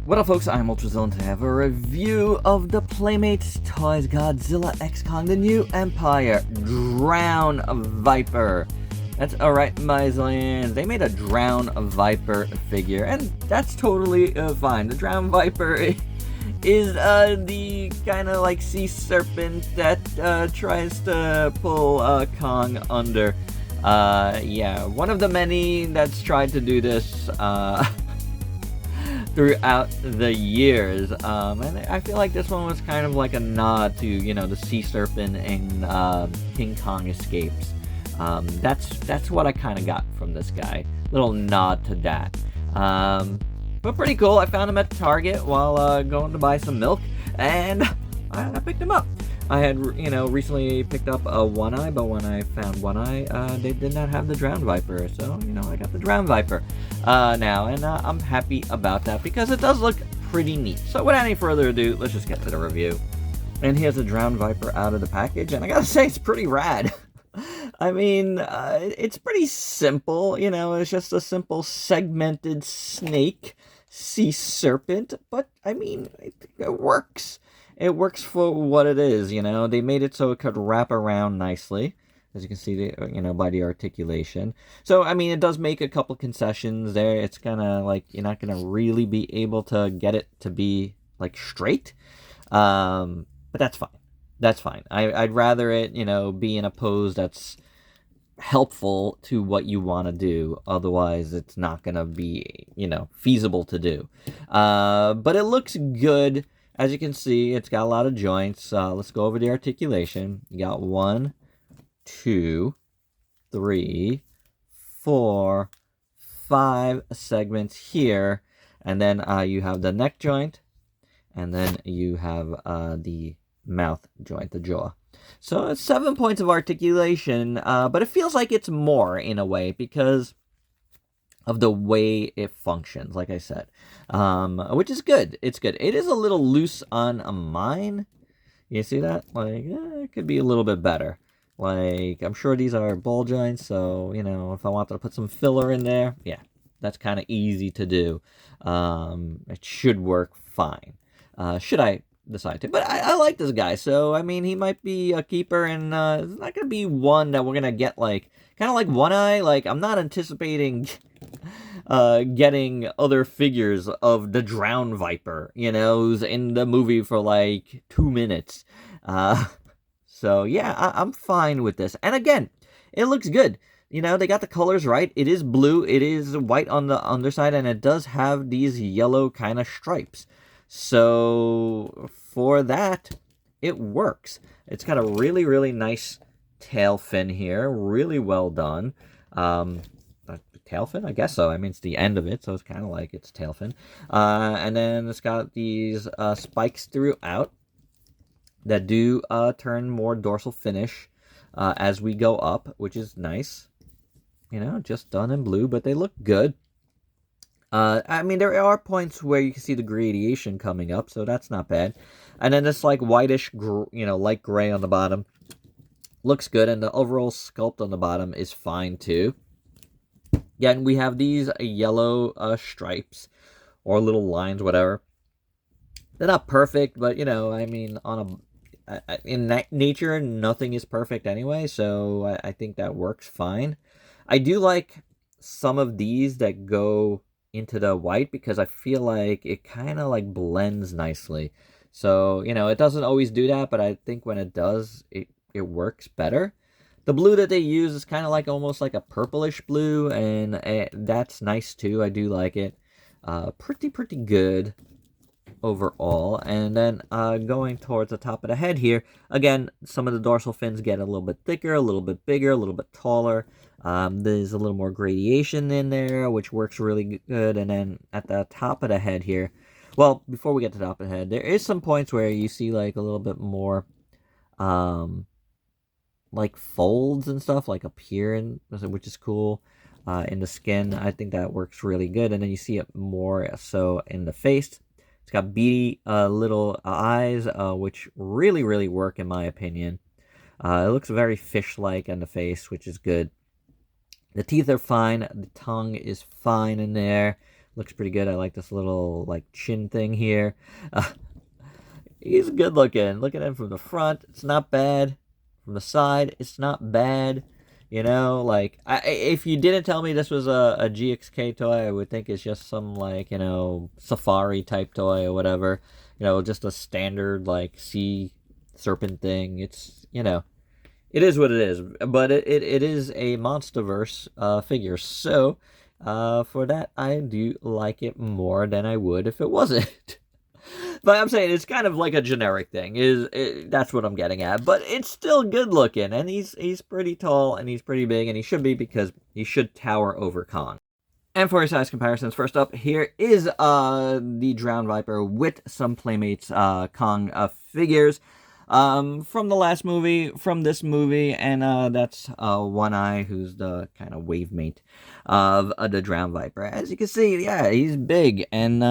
What up, folks? I'm ultrazillatoys to have a review of the Playmates Toys Godzilla X Kong, the new Empire Drownviper. That's alright, my zillions. They made a Drownviper figure, and that's totally fine. The Drownviper is the kind of like sea serpent that tries to pull Kong under. Yeah, one of the many that's tried to do this throughout the years, and I feel like this one was kind of like a nod to, you know, the sea serpent in King Kong Escapes. That's what I kind of got from this guy. Little nod to that. But pretty cool. I found him at Target while going to buy some milk, and I picked him up. I had, you know, recently picked up a One Eye, but when I found One Eye, they did not have the Drownviper, so, you know, I got the Drownviper now, and I'm happy about that because it does look pretty neat. So without any further ado, let's just get to the review. And here's the Drownviper out of the package, and I gotta say, it's pretty rad. I mean, it's pretty simple, you know, it's just a simple segmented snake sea serpent, but, I mean, it works. It works for what it is, you know. They made it so it could wrap around nicely, as you can see, you know, by the articulation. So, I mean, it does make a couple concessions there. It's kind of like you're not going to really be able to get it to be, like, straight. But that's fine. That's fine. I'd rather it, you know, be in a pose that's helpful to what you want to do. Otherwise, it's not going to be, you know, feasible to do. But it looks good. As you can see, it's got a lot of joints. Let's go over the articulation. You got 1, 2, 3, 4, 5 segments here. And then you have the neck joint. And then you have the mouth joint, the jaw. So it's 7 points of articulation. But it feels like it's more in a way because of the way it functions, like I said, which is good. It's good. It is a little loose on mine. You see that? Like, it could be a little bit better. Like, I'm sure these are ball joints, so, you know, if I wanted to put some filler in there, yeah, that's kind of easy to do. It should work fine. Should I decide to? But I like this guy, so, I mean, he might be a keeper, and it's not going to be one that we're going to get, like, kind of like One Eye. Like, I'm not anticipating getting other figures of the Drownviper, you know, who's in the movie for like 2 minutes. So yeah, I'm fine with this. And again, it looks good. You know, they got the colors right. It is blue. It is white on the underside, and it does have these yellow kind of stripes. So for that, it works. It's got a really, really nice tail fin here. Really well done. Tail fin? I guess so. I mean, it's the end of it, so it's kind of like it's tail fin. And then it's got these spikes throughout that do turn more dorsal finish as we go up, which is nice. You know, just done in blue, but they look good. I mean, there are points where you can see the gradation coming up, so that's not bad. And then this like whitish, you know, light gray on the bottom looks good, and the overall sculpt on the bottom is fine too. Yeah, and we have these yellow stripes or little lines, whatever. They're not perfect, but, you know, I mean, in nature, nothing is perfect anyway, so I think that works fine. I do like some of these that go into the white because I feel like it kind of like blends nicely. So, you know, it doesn't always do that, but I think when it does, it works better. The blue that they use is kind of like almost like a purplish blue, and that's nice too. I do like it. Pretty good overall. And then going towards the top of the head here, again, some of the dorsal fins get a little bit thicker, a little bit bigger, a little bit taller. There's a little more gradation in there, which works really good. And then at the top of the head here, well, before we get to the top of the head, there is some points where you see like a little bit more like folds and stuff like up here, which is cool. In the skin, I think that works really good. And then you see it more so in the face. It's got beady little eyes, which really work in my opinion. It looks very fish-like on the face, which is good. The teeth are fine. The tongue is fine in there. Looks pretty good. I like this little, like, chin thing here. He's good looking. Look at him from the front. It's not bad. From the side, it's not bad. You know, like, if you didn't tell me this was a GXK toy, I would think it's just some, like, you know, safari type toy or whatever. You know, just a standard, like, sea serpent thing. It's, you know, it is what it is. But it is a Monsterverse figure. So, for that, I do like it more than I would if it wasn't. But I'm saying it's kind of like a generic thing. That's what I'm getting at. But it's still good looking, and he's pretty tall, and he's pretty big, and he should be because he should tower over Kong. And for your size comparisons, first up here is the Drownviper with some Playmates Kong figures from the last movie, from this movie, and that's One Eye, who's the kind of wave mate of the Drownviper. As you can see, yeah, he's big, and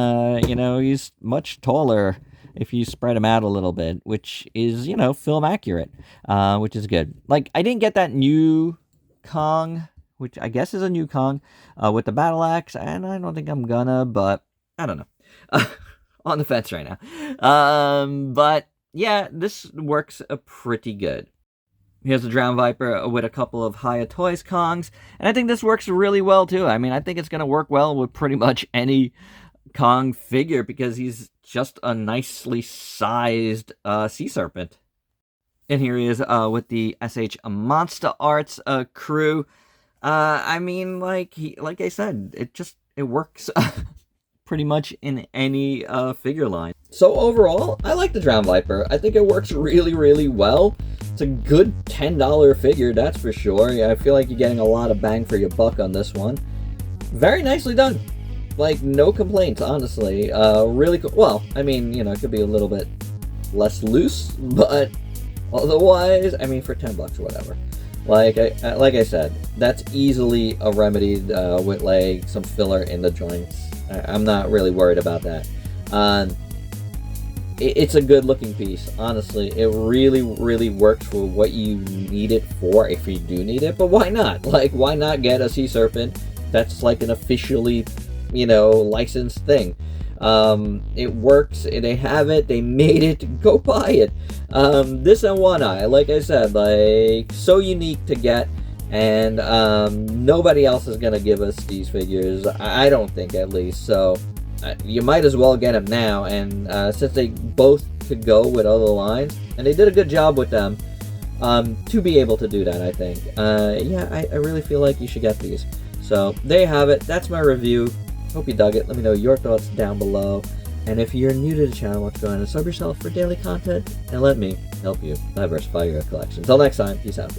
you know, he's much taller if you spread him out a little bit, which is, you know, film accurate, which is good. Like, I didn't get that new Kong, which I guess is a new Kong, with the battle axe, and I don't think I'm gonna, but I don't know. On the fence right now. But yeah, this works pretty good. Here's the Drownviper with a couple of Hiya Toys Kongs, and I think this works really well too. I mean, I think it's going to work well with pretty much any Kong figure because he's just a nicely sized sea serpent. And here he is with the SH Monster Arts crew. I mean, like I said, it works pretty much in any figure line. So overall, I like the Drownviper. I think it works really, really well. It's a good $10 figure, that's for sure. Yeah, I feel like you're getting a lot of bang for your buck on this one. Very nicely done. Like, no complaints, honestly. Really cool. Well, I mean, you know, it could be a little bit less loose, but otherwise, I mean, for 10 bucks or whatever. Like I said, that's easily remedied with, like, some filler in the joints. I'm not really worried about that. It's a good looking piece, honestly. It really, really works for what you need it for, if you do need it. But why not? Like, why not get a sea serpent that's like an officially, you know, licensed thing? It works. They have it. They made it. Go buy it. This and One Eye, like I said, like, so unique to get. And nobody else is gonna give us these figures, I don't think, at least. So you might as well get them now. And since they both could go with other lines, and they did a good job with them, to be able to do that, I think. Yeah, I really feel like you should get these. So there you have it. That's my review. Hope you dug it. Let me know your thoughts down below. And if you're new to the channel, why don't you go and sub yourself for daily content, and let me help you diversify your collection. Until next time, peace out.